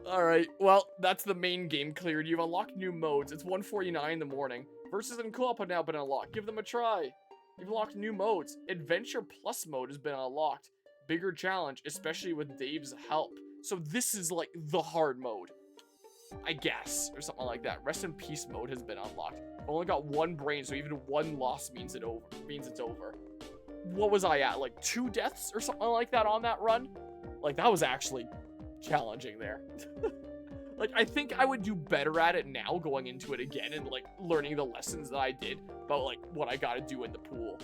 Alright, well, that's the main game cleared. You've unlocked new modes. It's 1:49 in the morning. Versus and co-op have now been unlocked. Give them a try. You've unlocked new modes. Adventure Plus mode has been unlocked. Bigger challenge, especially with Dave's help. So this is like the hard mode, I guess, or something like that. Rest in Peace mode has been unlocked. I've only got one brain, so even one loss means it's over. What was I at? Like 2 deaths or something like that on that run? Like, that was actually challenging there. Like, I think I would do better at it now going into it again and like learning the lessons that I did about like what I gotta do in the pool.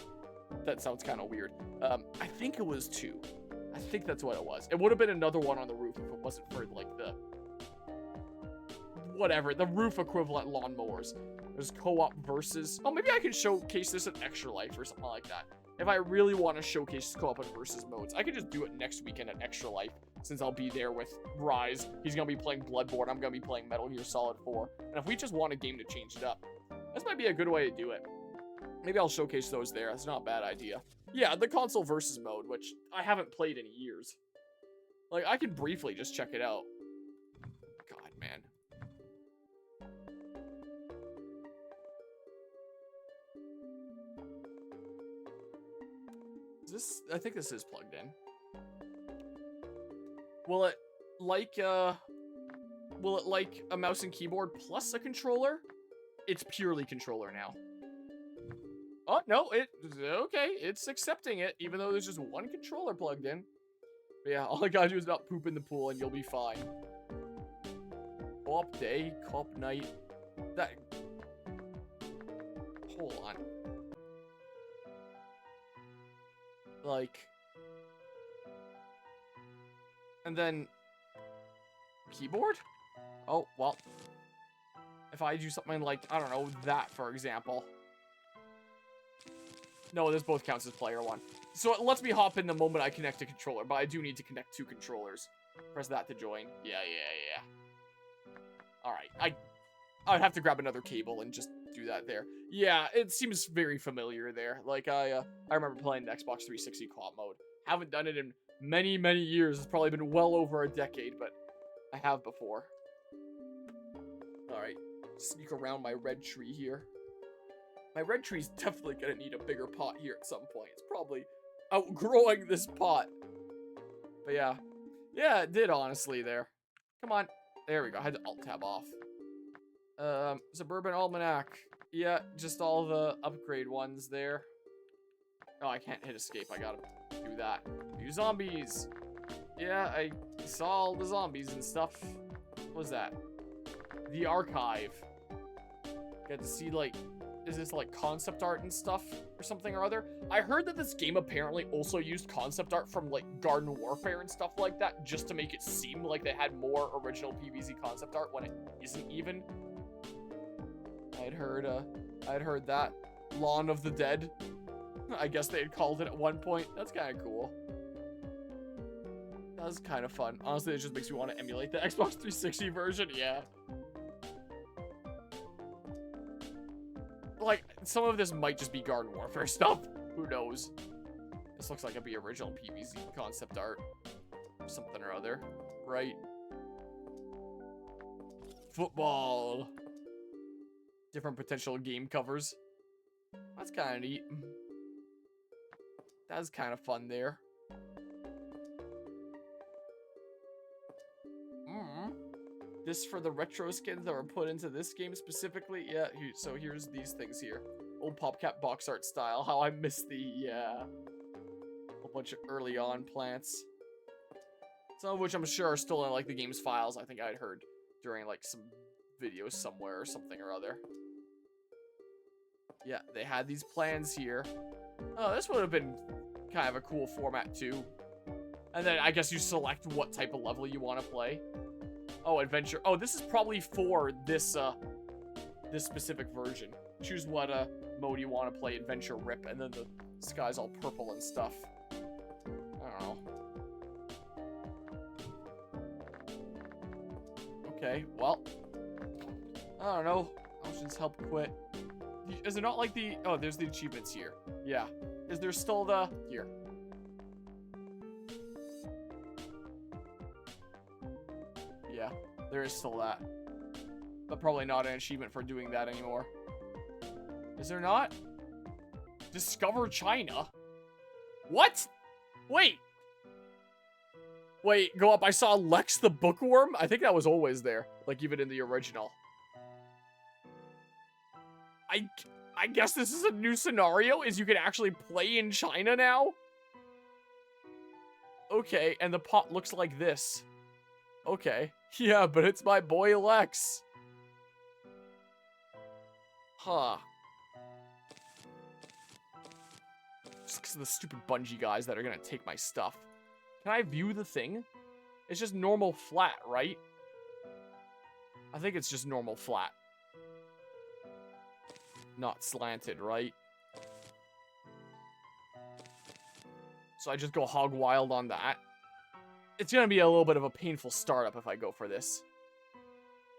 That sounds kind of weird. I think it was 2. I think that's what it was. It would have been another one on the roof if it wasn't for like the whatever, the roof equivalent lawnmowers. There's co-op versus. Oh, maybe I can showcase this in Extra Life or something like that. If I really want to showcase co-op and versus modes, I could just do it next weekend at Extra Life, since I'll be there with Rise. He's going to be playing Bloodborne. I'm going to be playing Metal Gear Solid 4. And if we just want a game to change it up, this might be a good way to do it. Maybe I'll showcase those there. That's not a bad idea. Yeah, the console versus mode, which I haven't played in years. Like, I could briefly just check it out. God, man. I think this is plugged in. Will it like a mouse and keyboard plus a controller? It's purely controller now. Oh, no, okay, it's accepting it, even though there's just one controller plugged in. But yeah, all I gotta do is not poop in the pool and you'll be fine. Co-op day, co-op night. Hold on. Like, and then keyboard? Oh, well, if I do something like, I don't know, that, for example. No, this both counts as player one. So it lets me hop in the moment I connect a controller, but I do need to connect 2 controllers. Press that to join. Yeah. All right, I would have to grab another cable and just do that there. Yeah, it seems very familiar there. Like, I remember playing the Xbox 360 co-op mode. Haven't done it in many, many years. It's probably been well over a decade, but I have before. Alright, sneak around my red tree here. My red tree's definitely gonna need a bigger pot here at some point. It's probably outgrowing this pot. But yeah. Yeah, it did, honestly, there. Come on. There we go. I had to Alt-Tab off. Suburban Almanac. Yeah, just all the upgrade ones there. Oh, I can't hit escape. I gotta do that. New zombies. Yeah, I saw all the zombies and stuff. What was that? The archive. Got to see, like, is this like concept art and stuff or something or other? I heard that this game apparently also used concept art from like Garden Warfare and stuff like that just to make it seem like they had more original PvZ concept art when it isn't even. I'd heard that. Lawn of the Dead. I guess they had called it at one point. That's kind of cool. That was kind of fun. Honestly, it just makes me want to emulate the Xbox 360 version. Yeah. Like, some of this might just be Garden Warfare stuff. Who knows? This looks like it'd be original PvZ concept art. Or something or other. Right? Football. Different potential game covers. That's kind of neat. That's kind of fun there. This for the retro skins that were put into this game specifically. Yeah, so here's these things here. Old PopCap box art style. How I miss the, yeah. A bunch of early on plants. Some of which I'm sure are still in like the game's files. I think I'd heard during like some videos somewhere or something or other. Yeah, they had these plans here. Oh, this would have been kind of a cool format too. And then I guess you select what type of level you want to play. Oh, adventure. Oh, this is probably for this this specific version. Choose what mode you want to play, adventure, rip, and then the sky's all purple and stuff. I don't know. Okay, well, I don't know. Options help quit. Is it not like the... Oh, there's the achievements here. Yeah. Is there still the... Here. Yeah, there is still that. But probably not an achievement for doing that anymore. Is there not? Discover China? What? Wait. Wait, go up. I saw Lex the Bookworm. I think that was always there. Like, even in the original. I guess this is a new scenario, is you can actually play in China now? Okay, and the pot looks like this. Okay. Yeah, but it's my boy Lex. Huh. Just because of the stupid Bungie guys that are gonna take my stuff. Can I view the thing? It's just normal flat, right? I think it's just normal flat. Not slanted, right? So I just go hog wild on that. It's gonna be a little bit of a painful startup if I go for this.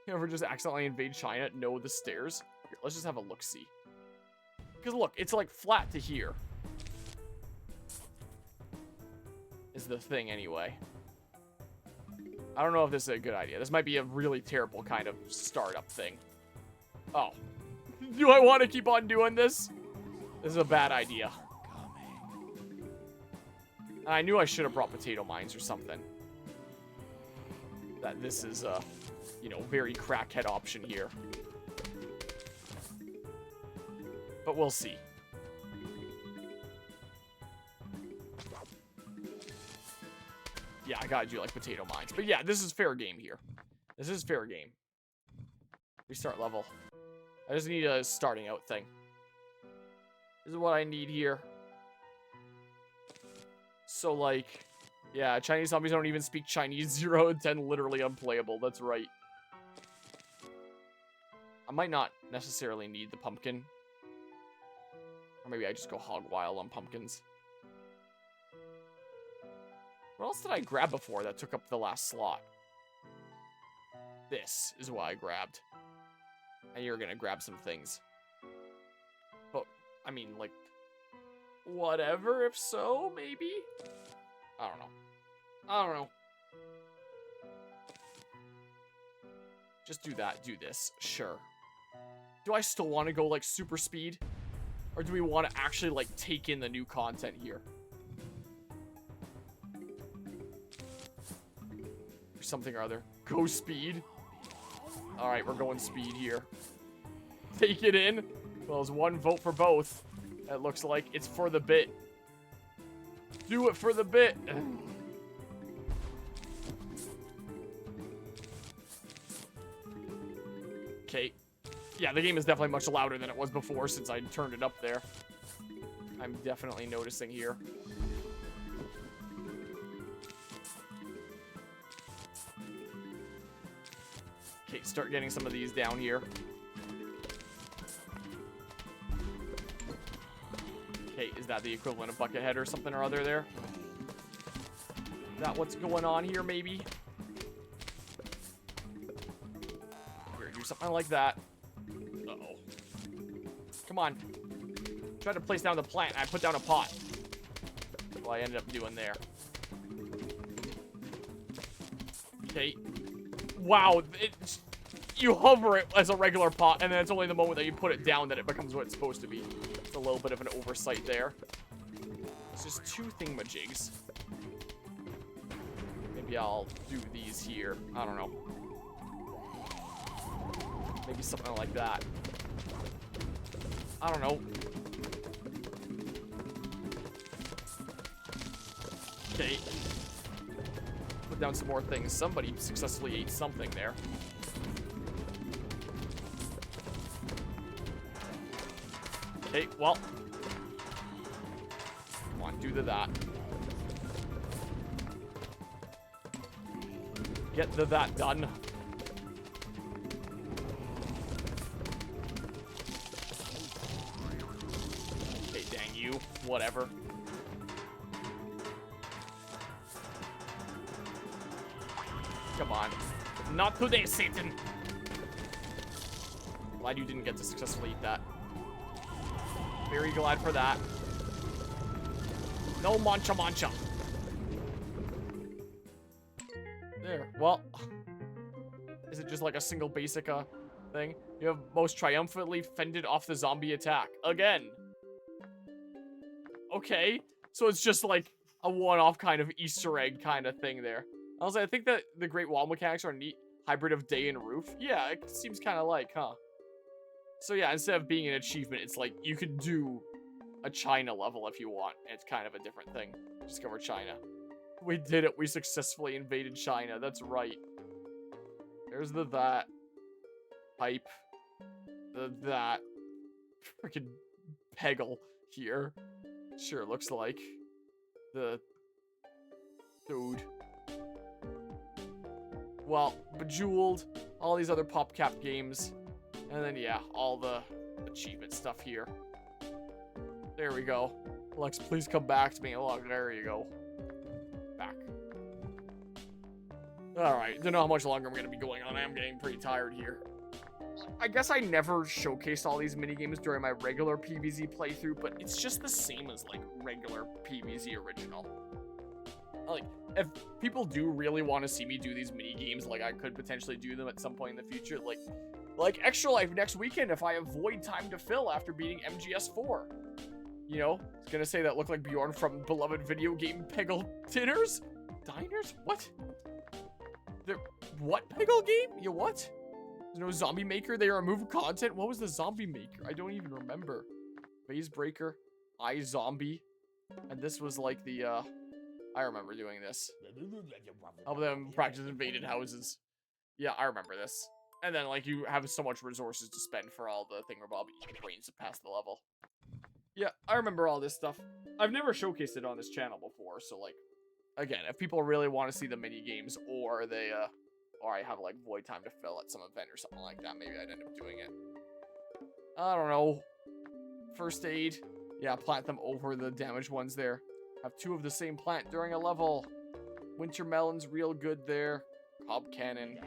You ever just accidentally invade China? No, the stairs. Here, let's just have a look-see. Because look, it's like flat to here. Is the thing anyway. I don't know if this is a good idea. This might be a really terrible kind of startup thing. Oh. Do I want to keep on doing this? This is a bad idea. I knew I should have brought potato mines or something. That this is a, you know, very crackhead option here. But we'll see. Yeah, I gotta do like potato mines. But yeah, this is fair game here. This is fair game. Restart level. I just need a starting out thing. This is what I need here. So, like, yeah, Chinese zombies don't even speak Chinese. 0 and 10, literally unplayable. That's right. I might not necessarily need the pumpkin. Or maybe I just go hog wild on pumpkins. What else did I grab before that took up the last slot? This is what I grabbed. And you're gonna grab some things. But, I mean, like, whatever, if so, maybe? I don't know. I don't know. Just do that, do this, sure. Do I still want to go, like, super speed? Or do we want to actually, like, take in the new content here? Or something or other. Go speed. Alright, we're going speed here. Take it in. Well, it's one vote for both. It looks like it's for the bit. Do it for the bit. Okay. Yeah, the game is definitely much louder than it was before since I turned it up there. I'm definitely noticing here. Okay, start getting some of these down here. Okay, is that the equivalent of Buckethead or something or other there? Is that what's going on here, maybe? Here, do something like that. Uh-oh. Come on. Try to place down the plant. I put down a pot. Well, I ended up doing there. Okay. Wow. You hover it as a regular pot, and then it's only the moment that you put it down that it becomes what it's supposed to be. It's a little bit of an oversight there. It's just two thingamajigs. Maybe I'll do these here. I don't know. Maybe something like that. I don't know. Okay. Put down some more things. Somebody successfully ate something there. Okay, well. Come on, do that. Get that done. Okay, dang you. Whatever. Come on. Not today, Satan. Glad you didn't get to successfully eat that. Very glad for that. No mancha mancha. There. Well, Is it just like a single basic thing? You have most triumphantly fended off the zombie attack. Again. Okay. So it's just like a one-off kind of Easter egg kind of thing there. I think that the Great Wall mechanics are a neat hybrid of day and roof. Yeah, it seems kind of like, huh? So yeah, instead of being an achievement, it's like you could do a China level if you want. It's kind of a different thing. Discover China. We did it. We successfully invaded China. That's right. There's the that. Pipe. The that. Freaking Peggle here. Sure looks like. The dude. Well, Bejeweled. All these other PopCap games. And then, yeah, all the achievement stuff here. There we go. Lex, please come back to me. Look, there you go. Back. Alright, don't know how much longer I'm going to be going on. I am getting pretty tired here. I guess I never showcased all these minigames during my regular PvZ playthrough, but it's just the same as, like, regular PvZ original. Like, if people do really want to see me do these minigames, like, I could potentially do them at some point in the future, like Extra Life next weekend if I avoid time to fill after beating MGS4. You know, I was gonna say that looked like Bjorn from beloved video game Peggle Dinners? Diners? What? What Peggle game? You what? There's no Zombie Maker? They removed content? What was the Zombie Maker? I don't even remember. Phase Breaker, iZombie, and this was like the, I remember doing this. Help them practice invaded houses. Yeah, I remember this. And then, like, you have so much resources to spend for all the thingamabob brains to pass the level. Yeah, I remember all this stuff. I've never showcased it on this channel before, so, like, again, if people really want to see the mini games, or they, or I have, like, void time to fill at some event or something like that, maybe I'd end up doing it. I don't know. First aid. Yeah, plant them over the damaged ones there. Have 2 of the same plant during a level. Winter melon's real good there. Cob cannon.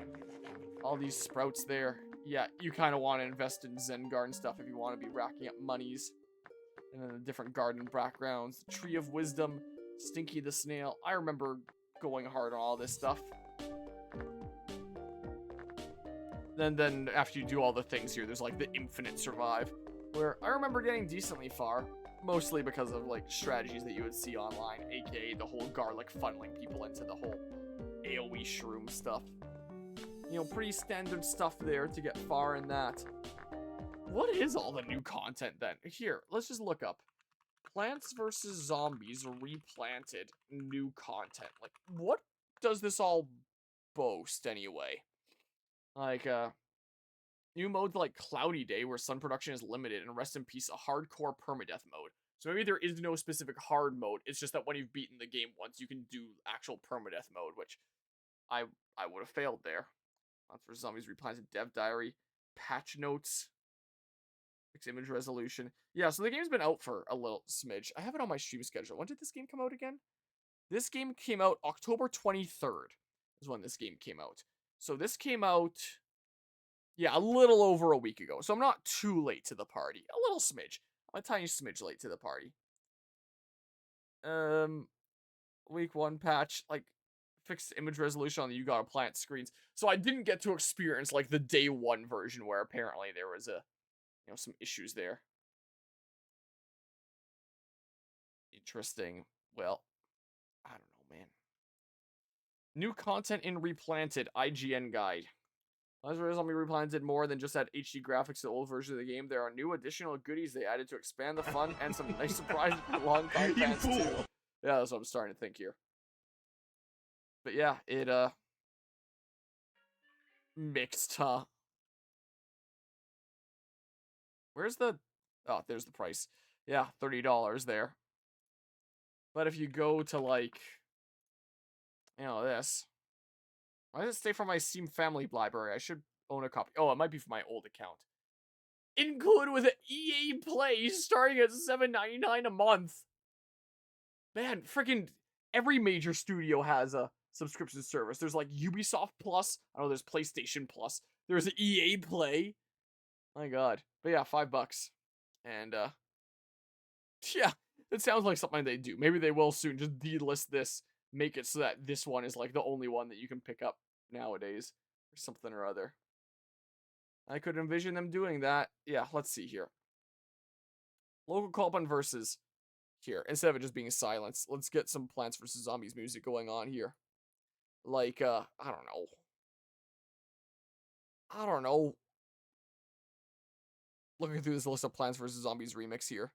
All these sprouts there. Yeah, you kind of want to invest in Zen garden stuff if you want to be racking up monies. And then the different garden backgrounds. The Tree of Wisdom. Stinky the Snail. I remember going hard on all this stuff. Then after you do all the things here, there's like the Infinite Survive. Where I remember getting decently far. Mostly because of like strategies that you would see online. AKA the whole garlic funneling people into the whole AoE shroom stuff. You know, pretty standard stuff there to get far in that. What is all the new content then? Here, let's just look up. Plants vs. Zombies Replanted new content. Like, what does this all boast anyway? Like, new modes like Cloudy Day, where sun production is limited, and rest in peace, a hardcore permadeath mode. So maybe there is no specific hard mode, it's just that when you've beaten the game once, you can do actual permadeath mode, which I would have failed there. For Zombies Replanted Dev Diary, patch notes, fixed image resolution. Yeah, so the game's been out for a little smidge. I have it on my stream schedule. When did this game come out again? This game came out October 23rd is when this game came out. So this came out, yeah, a little over a week ago. So I'm not too late to the party. A little smidge. I'm a tiny smidge late to the party. Week 1 patch, like, fixed image resolution on the You Gotta Plant screens. So I didn't get to experience, like, the day 1 version where apparently there was some issues there. Interesting. Well, I don't know, man. New content in Replanted IGN guide. As a result, Replanted more than just add HD graphics to the old version of the game. There are new additional goodies they added to expand the fun and some nice surprises for long-time fans too. Yeah, that's what I'm starting to think here. But yeah, it mixed, huh? Where's the... Oh, there's the price. Yeah, $30 there. But if you go to, like, this. Why does it stay from my Steam family library? I should own a copy. Oh, it might be from my old account. Included with an EA Play starting at $7.99 a month. Man, freaking every major studio has a subscription service. There's like Ubisoft Plus. I know there's PlayStation Plus. There's EA Play. My god. But yeah, $5. And yeah, it sounds like something they do. Maybe they will soon. Just delist this. Make it so that this one is like the only one that you can pick up nowadays. something or other. I could envision them doing that. Yeah, let's see here. Local co-op on versus here. Instead of it just being silence, let's get some Plants vs. Zombies music going on here. Like, I don't know. I don't know. Looking through this list of Plants vs. Zombies remix here.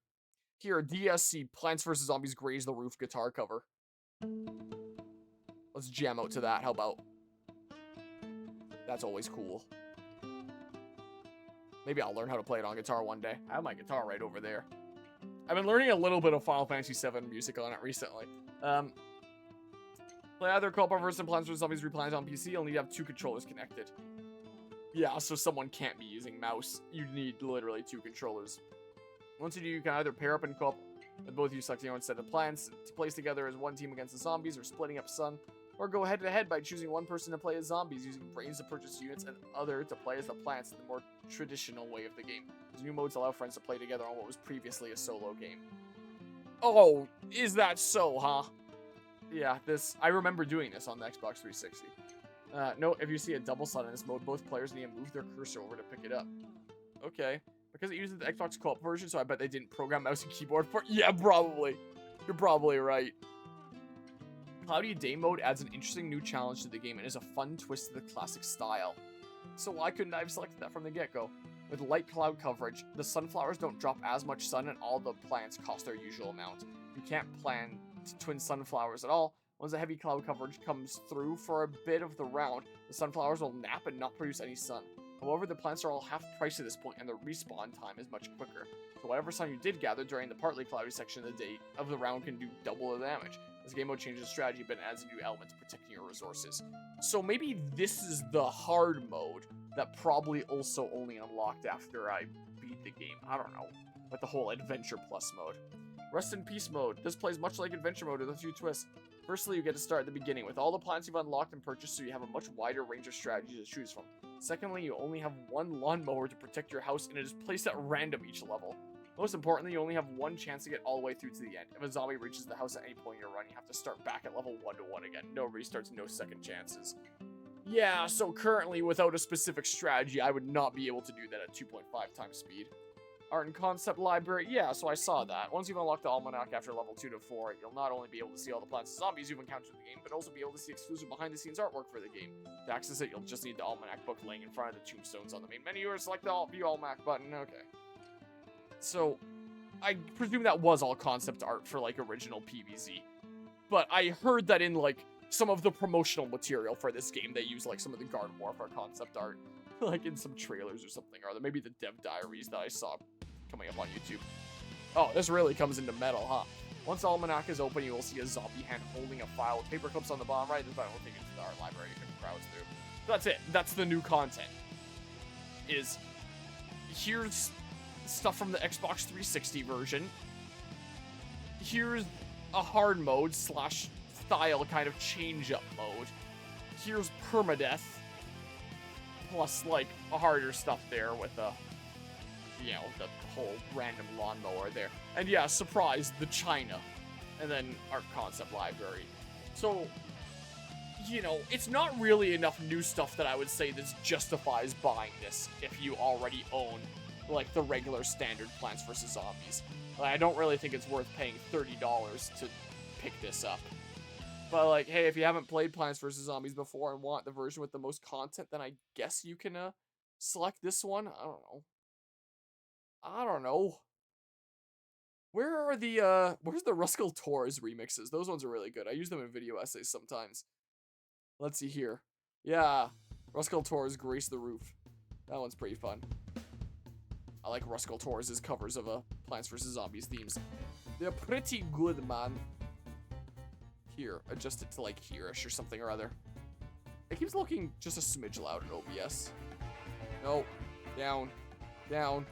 Here, DSC, Plants vs. Zombies Graze the Roof guitar cover. Let's jam out to that, how about? That's always cool. Maybe I'll learn how to play it on guitar one day. I have my guitar right over there. I've been learning a little bit of Final Fantasy VII music on it recently. Play either co-op or versus Plants vs. Zombies Replanted on PC. You'll need to have 2 controllers connected. Yeah, so someone can't be using mouse. You need literally 2 controllers. Once you do, you can either pair up and co-op with both you selecting your own set of plants to place together as one team against the zombies, or splitting up Sun, or go head to head by choosing one person to play as zombies, using brains to purchase units, and other to play as the plants in the more traditional way of the game. These new modes allow friends to play together on what was previously a solo game. Oh, is that so, huh? Yeah, I remember doing this on the Xbox 360. Note, if you see a double sun in this mode, both players need to move their cursor over to pick it up. Okay. Because it uses the Xbox co-op version, so I bet they didn't program mouse and keyboard for it. Yeah, probably. You're probably right. Cloudy Day mode adds an interesting new challenge to the game and is a fun twist to the classic style. So why couldn't I have selected that from the get-go? With light cloud coverage, the sunflowers don't drop as much sun and all the plants cost their usual amount. You can't plan twin sunflowers at all. Once the heavy cloud coverage comes through for a bit of the round, the sunflowers will nap and not produce any sun. However, the plants are all half price at this point, and the respawn time is much quicker. So whatever sun you did gather during the partly cloudy section of the day of the round can do double the damage. This game mode changes strategy, but it adds a new element to protecting your resources. So maybe this is the hard mode that probably also only unlocked after I beat the game. I don't know. With the whole Adventure Plus mode. Rest in Peace mode. This plays much like Adventure mode with a few twists. Firstly, you get to start at the beginning with all the plants you've unlocked and purchased, so you have a much wider range of strategies to choose from. Secondly, you only have one lawnmower to protect your house, and it is placed at random each level. Most importantly, you only have one chance to get all the way through to the end. If a zombie reaches the house at any point in your run, you have to start back at level 1 to 1 again. No restarts, no second chances. Yeah, so currently, without a specific strategy, I would not be able to do that at 2.5 times speed. Art and concept library, yeah, so I saw that. Once you've unlocked the almanac after level 2 to 4, you'll not only be able to see all the plants and zombies you've encountered in the game, but also be able to see exclusive behind-the-scenes artwork for the game. To access it, you'll just need the almanac book laying in front of the tombstones on the main menu, or select the View Almanac button. Okay. So, I presume that was all concept art for, like, original PvZ. But I heard that in, like, some of the promotional material for this game, they use, like, some of the Garden Warfare concept art. Like, in some trailers or something, or maybe the dev diaries that I saw coming up on YouTube. Oh, this really comes into metal, huh? Once the almanac is open, you will see a zombie hand holding a file with paper clips on the bottom right. This button will take you to the art library you can browse through. So that's it. That's the new content. Here's stuff from the Xbox 360 version. Here's a hard mode / style kind of change-up mode. Here's permadeath. Plus, like, a harder stuff there with the whole random lawnmower there. And yeah, surprise, the China. And then art concept library. So, it's not really enough new stuff that I would say this justifies buying this if you already own, like, the regular standard Plants vs. Zombies. Like, I don't really think it's worth paying $30 to pick this up. But, like, hey, if you haven't played Plants vs. Zombies before and want the version with the most content, then I guess you can, select this one. I don't know. Where are where's the Ruskell Torres remixes? Those ones are really good. I use them in video essays sometimes. Let's see here. Yeah, Ruskell Torres Grace the Roof. That one's pretty fun. I like Ruskell Torres' covers of Plants vs. Zombies themes. They're pretty good, man. Here, adjust it to, like, here-ish or something or other. It keeps looking just a smidge loud in OBS. No. Down. Down.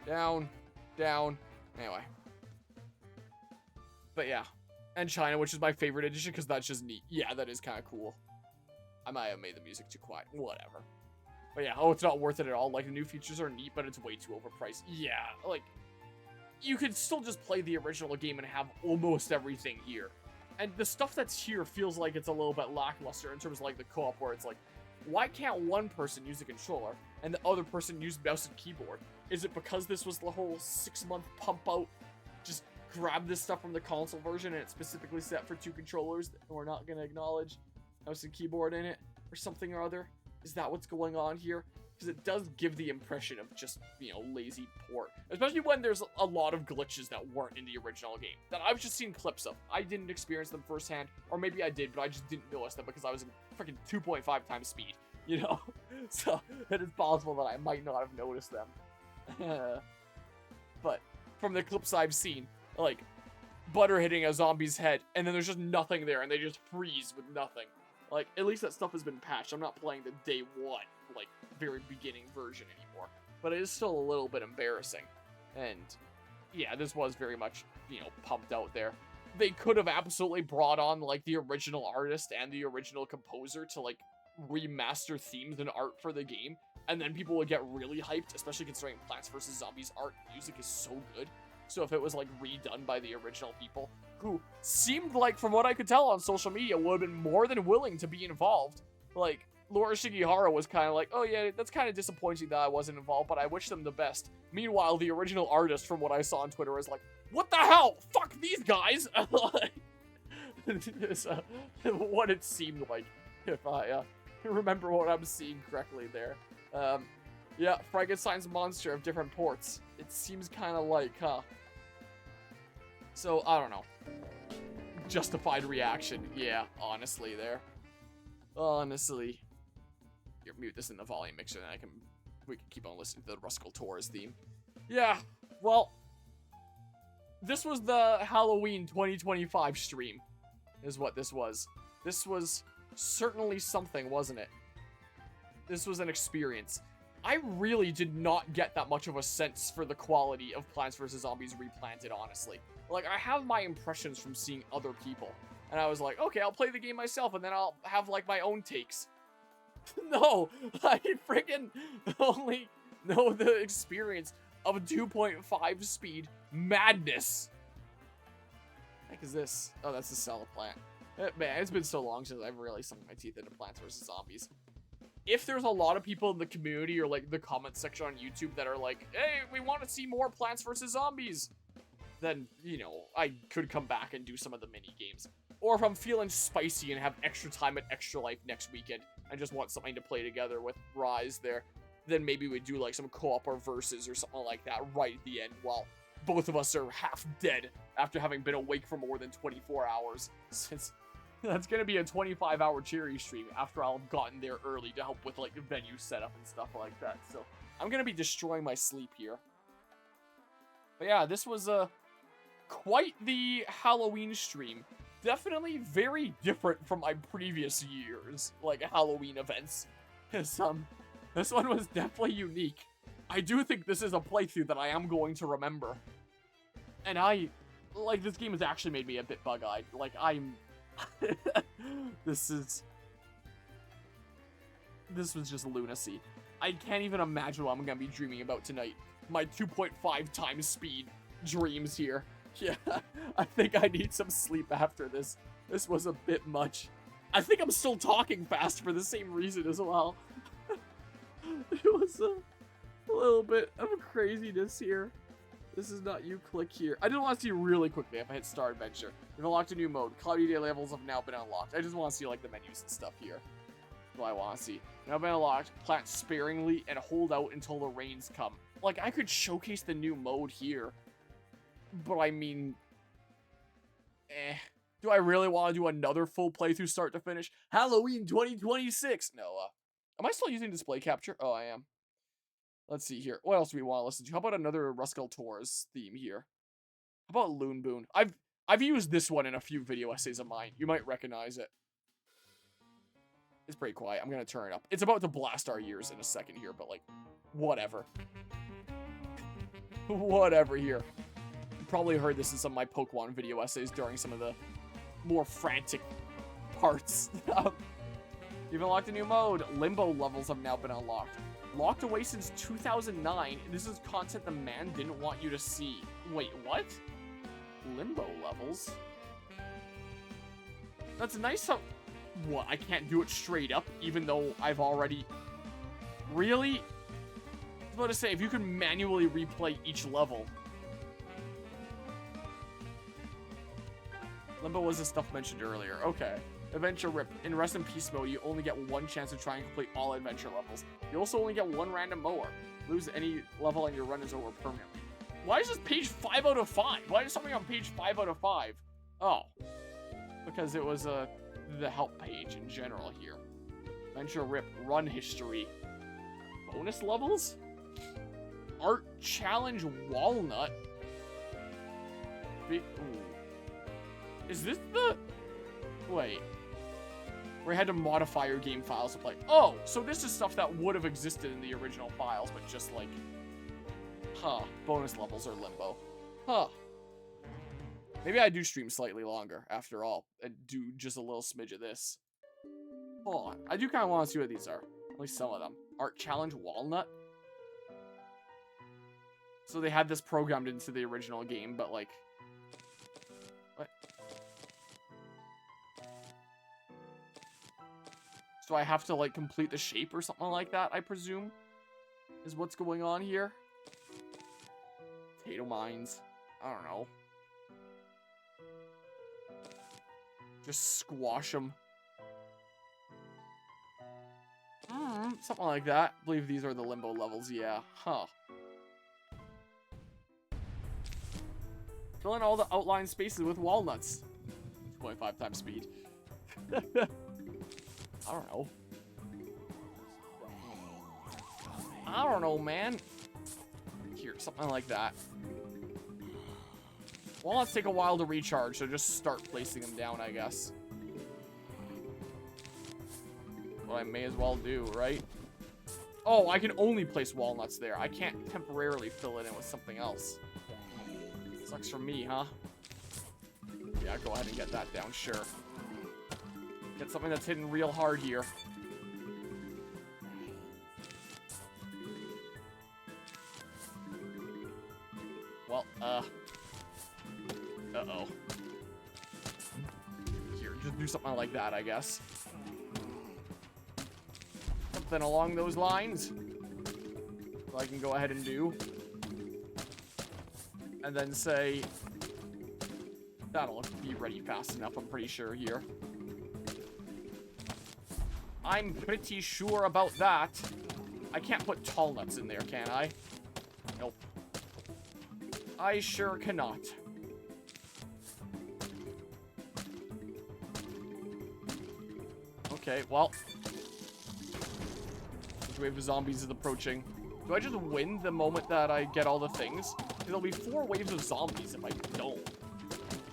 Down. Down. Anyway. But yeah. And China, which is my favorite edition, because that's just neat. Yeah, that is kind of cool. I might have made the music too quiet. Whatever. But yeah, it's not worth it at all. Like, the new features are neat, but it's way too overpriced. Yeah, like, you could still just play the original game and have almost everything here. And the stuff that's here feels like it's a little bit lackluster in terms of, like, the co-op, where it's like, why can't one person use a controller and the other person use mouse and keyboard? Is it because this was the whole 6-month pump out, just grab this stuff from the console version and it's specifically set for 2 controllers and we're not going to acknowledge mouse and keyboard in it or something or other? Is that what's going on here? Because it does give the impression of just, you know, lazy port. Especially when there's a lot of glitches that weren't in the original game. That I've just seen clips of. I didn't experience them firsthand. Or maybe I did, but I just didn't notice them because I was in freaking 2.5 times speed. You know? So, it is possible that I might not have noticed them. But, from the clips I've seen, like, butter hitting a zombie's head, and then there's just nothing there, and they just freeze with nothing. Like, at least that stuff has been patched. I'm not playing the day one, like, very beginning version anymore. But it is still a little bit embarrassing. And, yeah, this was very much, you know, pumped out there. They could have absolutely brought on, like, the original artist and the original composer to, like, remaster themes and art for the game. And then people would get really hyped, especially considering Plants vs. Zombies art music is so good. So if it was, like, redone by the original people, who seemed like, from what I could tell on social media, would have been more than willing to be involved. Like, Laura Shigihara was kind of like, oh yeah, that's kind of disappointing that I wasn't involved, but I wish them the best. Meanwhile, the original artist, from what I saw on Twitter, was like, what the hell? Fuck these guys! It's, what it seemed like, if I remember what I'm seeing correctly there. Yeah, Frankenstein's monster of different ports. It seems kind of like, huh? So, I don't know. Justified reaction. Yeah, honestly there. Honestly. Here, mute this in the volume mixer, then we can keep on listening to the Ruskull Tours theme. Yeah, well, this was the Halloween 2025 stream, is what this was. This was certainly something, wasn't it? This was an experience. I really did not get that much of a sense for the quality of Plants vs. Zombies Replanted, honestly. Like, I have my impressions from seeing other people. And I was like, okay, I'll play the game myself, and then I'll have, like, my own takes. No! I freaking only know the experience of 2.5 speed madness. What the heck is this? Oh, that's the cellar plant. Man, it's been so long since I've really sunk my teeth into Plants vs. Zombies. If there's a lot of people in the community or, like, the comment section on YouTube that are like, hey, we want to see more Plants vs. Zombies, then, you know, I could come back and do some of the mini games. Or if I'm feeling spicy and have extra time at Extra Life next weekend and just want something to play together with Rise there, then maybe we do, like, some co-op or versus or something like that right at the end while both of us are half dead after having been awake for more than 24 hours. Since that's gonna be a 25-hour cherry stream after I'll have gotten there early to help with, like, venue setup and stuff like that. So I'm gonna be destroying my sleep here. But yeah, this was quite the Halloween stream. Definitely very different from my previous years, like, Halloween events. This one was definitely unique. I do think this is a playthrough that I am going to remember. And this game has actually made me a bit bug-eyed. Like, this was just lunacy. I can't even imagine what I'm gonna be dreaming about tonight. My 2.5 times speed dreams here. Yeah, I think I need some sleep after this. This was a bit much. I think I'm still talking fast for the same reason as well. It was a little bit of craziness here. This is not you, click here. I just want to see really quickly if I hit Star Adventure. We've unlocked a new mode. Cloudy Day levels have now been unlocked. I just want to see, like, the menus and stuff here. That's what I want to see. Now been unlocked. Plant sparingly and hold out until the rains come. Like, I could showcase the new mode here. But I mean... Do I really want to do another full playthrough start to finish? Halloween 2026! No, am I still using display capture? Oh, I am. Let's see here. What else do we want to listen to? How about another Ruskull Tours theme here? How about Loon Boon? I've used this one in a few video essays of mine. You might recognize it. It's pretty quiet. I'm gonna turn it up. It's about to blast our ears in a second here, but, like, whatever. Whatever here. You probably heard this in some of my Pokemon video essays during some of the more frantic parts. You've unlocked a new mode. Limbo levels have now been unlocked. Locked away since 2009. This is content the man didn't want you to see. Wait, what? Limbo levels? That's nice how... What, I can't do it straight up, even though I've already... Really? I was about to say, if you can manually replay each level. Limbo was the stuff mentioned earlier. Okay. Adventure Rip. In Rest in Peace mode, you only get one chance to try and complete all adventure levels. You also only get one random mower. Lose any level and your run is over permanently. Why is this page 5 out of 5? Why is something on page 5 out of 5? Oh. Because it was the help page in general here. Adventure Rip. Run history. Bonus levels? Art Challenge Walnut. Ooh. Is this the... Wait. Where you had to modify your game files to play. Oh, so this is stuff that would have existed in the original files, but just like... Huh. Bonus levels are Limbo. Huh. Maybe I do stream slightly longer, after all, and do just a little smidge of this. Hold on. I do kind of want to see what these are. At least some of them. Art Challenge Walnut? So they had this programmed into the original game, but like... What? So I have to, like, complete the shape or something like that, I presume? Is what's going on here? Potato mines. I don't know. Just squash them. Something like that. I believe these are the Limbo levels, yeah. Huh. Fill in all the outline spaces with walnuts. 2.5 times speed. I don't know. I don't know, man. Here, something like that. Walnuts take a while to recharge, so just start placing them down, I guess. What I may as well do, right? Oh, I can only place walnuts there. I can't temporarily fill it in with something else. Sucks for me, huh? Yeah, go ahead and get that down, sure. Get something that's hidden real hard here. Well, uh-oh. Here, just do something like that, I guess. Something along those lines. So I can go ahead and do. And then say... That'll be ready fast enough, I'm pretty sure, here. I'm pretty sure about that. I can't put tall nuts in there, can I? Nope. I sure cannot. Okay, well. This wave of zombies is approaching. Do I just win the moment that I get all the things? There'll be 4 waves of zombies if I don't.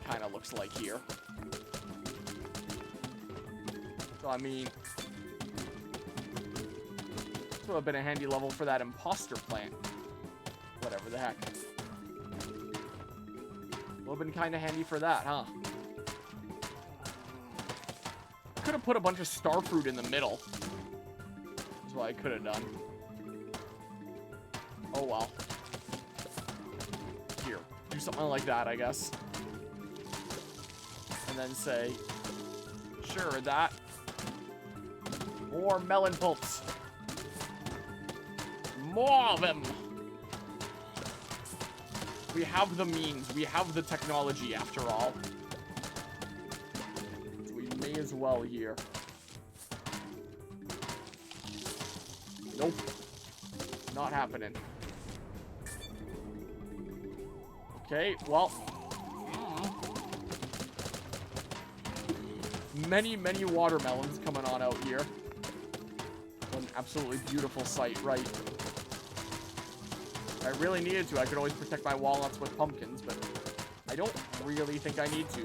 Kind of looks like here. So, I mean... This would have been a handy level for that imposter plant. Whatever the heck. Would have been kind of handy for that, huh? I could have put a bunch of star fruit in the middle. That's what I could have done. Oh, well. Here. Do something like that, I guess. And then say, sure, that. More melon pulps. More of them. We have the means. We have the technology, after all. So we may as well here. Nope. Not happening. Okay, well. Many, many watermelons coming on out here. An absolutely beautiful sight, right? If I really needed to, I could always protect my walnuts with pumpkins, but I don't really think I need to.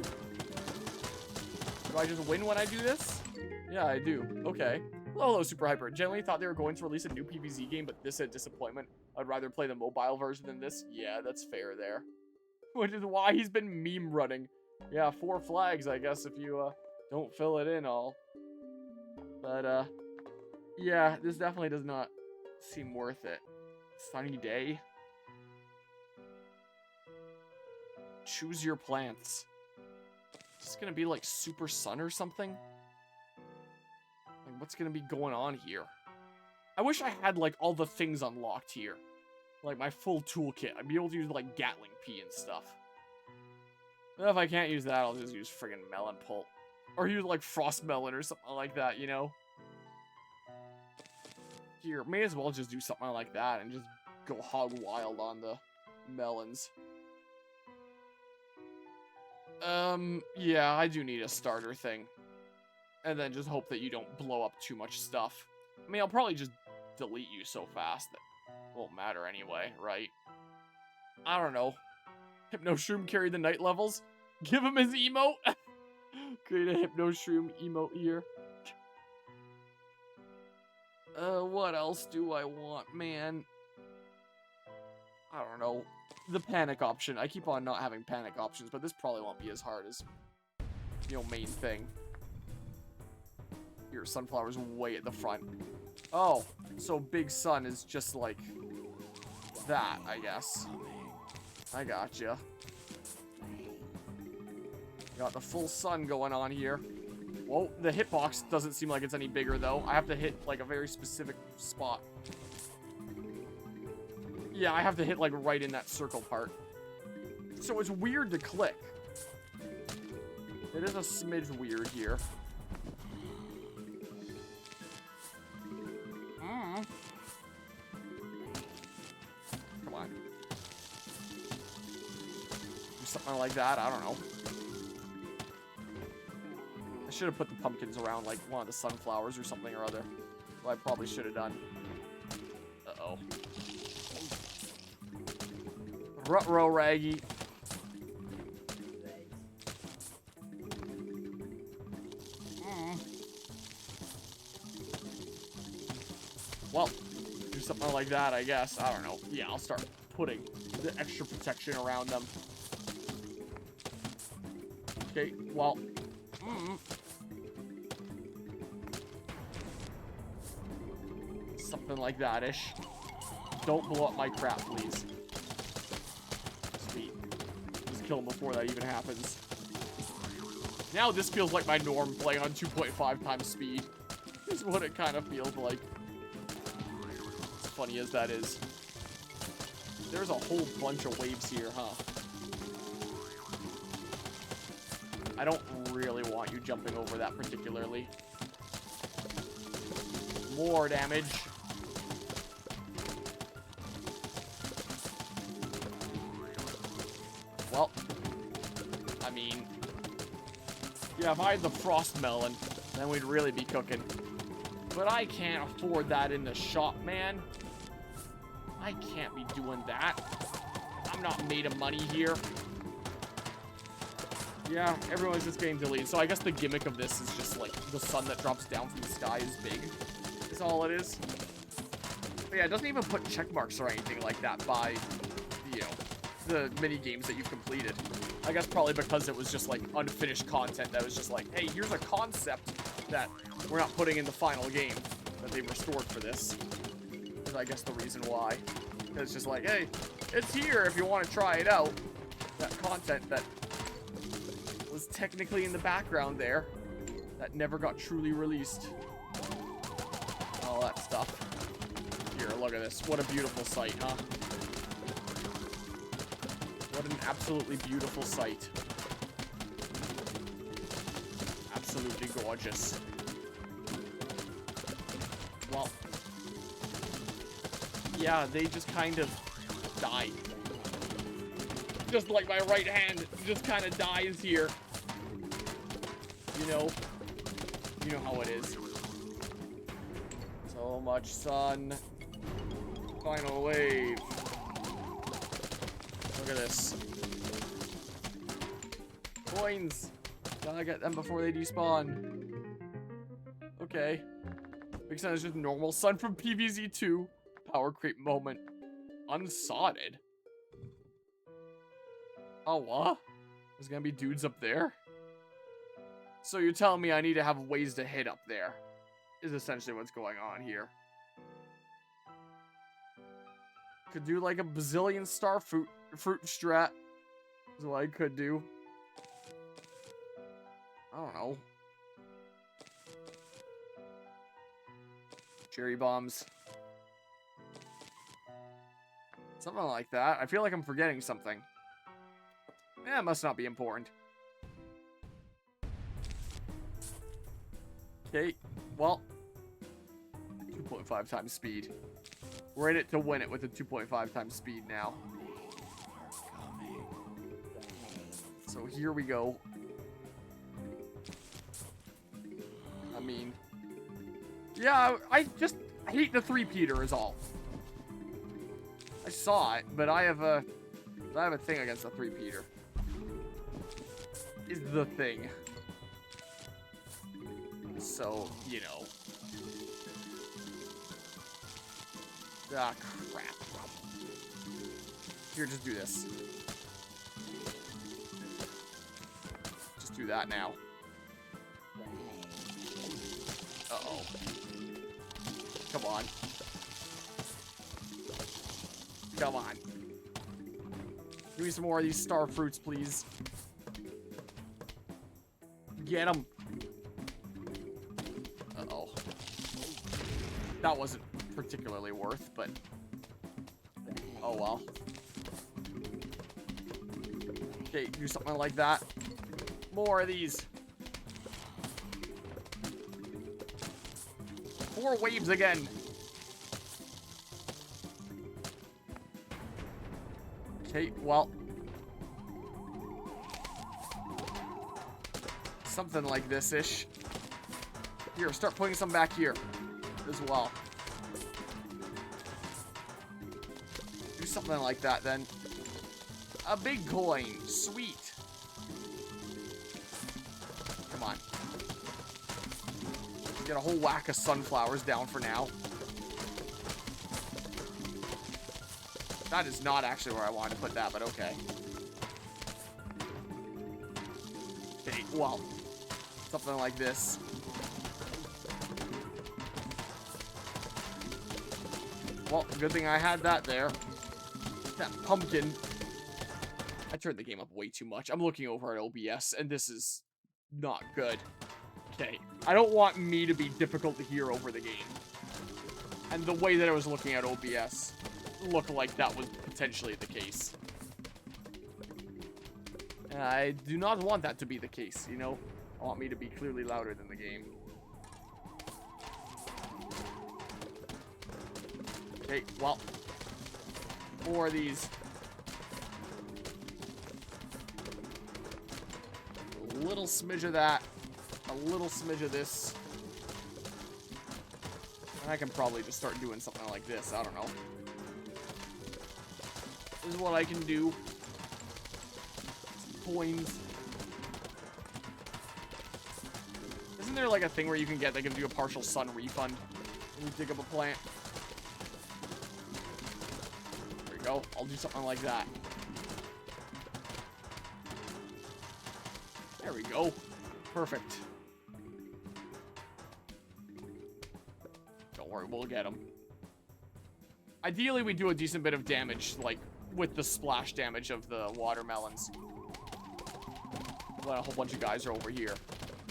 Do I just win when I do this? Yeah, I do. Okay. Hello, Super Hyper. Generally thought they were going to release a new PvZ game, but this is a disappointment. I'd rather play the mobile version than this. Yeah, that's fair there. Which is why he's been meme running. Yeah, 4 flags, I guess, if you don't fill it in all. But, yeah, this definitely does not seem worth it. Sunny day. Choose your plants. Is this gonna be like super sun or something? what's gonna be going on here? I wish I had, like, all the things unlocked here. Like, my full toolkit. I'd be able to use, like, Gatling Pea and stuff. Well, if I can't use that, I'll just use friggin' Melon Pulp. Or use, like, Frost Melon or something like that, you know? Here, may as well just do something like that and just go hog wild on the melons. Yeah, I do need a starter thing. And then just hope that you don't blow up too much stuff. I mean, I'll probably just delete you so fast that it won't matter anyway, right? I don't know. Hypno Shroom carry the night levels. Give him his emote. Create a Hypno Shroom emote here. What else do I want, man? I don't know. The panic option. I keep on not having panic options, but this probably won't be as hard as, you know, main thing. Here, Sunflower's way at the front. Oh, so Big Sun is just like that, I guess. I gotcha. Got the full sun going on here. Whoa, the hitbox doesn't seem like it's any bigger, though. I have to hit, like, a very specific spot. Yeah, I have to hit, like, right in that circle part. So it's weird to click. It is a smidge weird here. Come on. Do something like that, I don't know. I should have put the pumpkins around, like, one of the sunflowers or something or other. Well, I probably should have done. Uh-oh. Ruh-roh, Raggy. Well, do something like that, I guess. I don't know. Yeah, I'll start putting the extra protection around them. Okay, well... something like that-ish. Don't blow up my crap, please. Sweet. Just kill him before that even happens. Now this feels like my norm, playing on 2.5 times speed. Is what it kind of feels like. As funny as that is. There's a whole bunch of waves here, huh? I don't really want you jumping over that particularly. More damage. Well, I mean, yeah, if I had the frost melon, then we'd really be cooking. But I can't afford that in the shop, man. I can't be doing that. I'm not made of money here. Yeah, everyone's just getting deleted. So I guess the gimmick of this is just like the sun that drops down from the sky is big. Is all it is. But yeah, it doesn't even put check marks or anything like that by, you know, the mini games that you've completed. I guess probably because it was just like unfinished content that was just like, hey, here's a concept that we're not putting in the final game that they restored for this. Is I guess the reason why. It's just like, hey, it's here if you want to try it out. That content that was technically in the background there that never got truly released. All that stuff. Here, look at this. What a beautiful sight, huh? What an absolutely beautiful sight. Absolutely gorgeous. Well, yeah, they just kind of died. Just like my right hand just kind of dies here. You know how it is. So much sun. Final wave. Look at this. Coins. Gotta get them before they despawn. Okay. Big Sun is just normal sun from PvZ2. Power creep moment. Unsodded. Oh, what? There's gonna be dudes up there? So you're telling me I need to have ways to hit up there, is essentially what's going on here. Could do like a bazillion star fruit strat, is what I could do. I don't know. Cherry bombs. Something like that. I feel like I'm forgetting something. Yeah, it must not be important. Okay, well. 2.5 times speed. We're in it to win it with a 2.5 times speed now. So here we go. I mean, yeah, I hate the three-peater is all. I saw it, but I have a thing against the three-peater. Is the thing. So, you know. Ah, crap. Here, just do this. Just do that now. Uh-oh. Come on. Come on. Give me some more of these star fruits, please. Get them. Uh-oh. That wasn't particularly worth, but oh well. Okay, do something like that. More of these. 4 waves again. Okay, well. Something like this-ish. Here, start putting some back here as well. Do something like that then. A big coin. Sweet. Come on. Get a whole whack of sunflowers down for now. That is not actually where I wanted to put that, but okay. Okay, well. Something like this. Well, good thing I had that there. That pumpkin. I turned the game up way too much. I'm looking over at OBS, and this is not good. Okay. I don't want me to be difficult to hear over the game. And the way that I was looking at OBS looked like that was potentially the case. And I do not want that to be the case, you know? I want me to be clearly louder than the game. Okay, well. More of these. A little smidge of that. A little smidge of this. And I can probably just start doing something like this. I don't know. This is what I can do. Some coins. Isn't there like a thing where you can get that gives you a partial sun refund when you dig up a plant? There we go. I'll do something like that. There we go. Perfect. Don't worry, we'll get them. Ideally, we do a decent bit of damage, like, with the splash damage of the watermelons. Well, a whole bunch of guys are over here.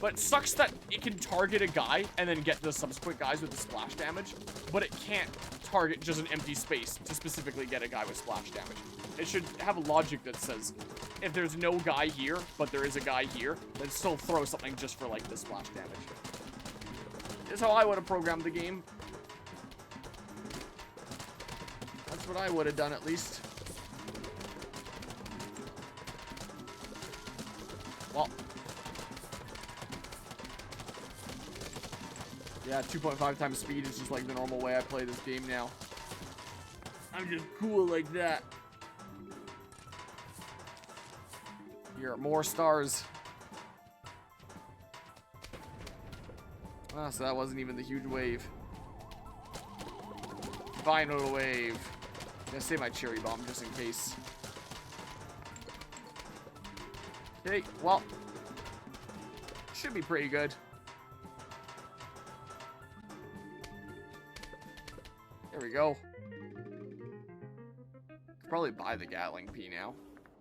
But it sucks that it can target a guy and then get the subsequent guys with the splash damage, but it can't target just an empty space to specifically get a guy with splash damage. It should have a logic that says, if there's no guy here, but there is a guy here, then still throw something just for, like, the splash damage. That's how I would have programmed the game. That's what I would have done, at least. Well. Yeah, 2.5 times speed is just like the normal way I play this game now. I'm just cool like that. Here are more stars. Ah, so that wasn't even the huge wave. Final wave. I'm gonna save my cherry bomb just in case. Okay, well. Should be pretty good. There we go. Could probably buy the Gatling Pea now.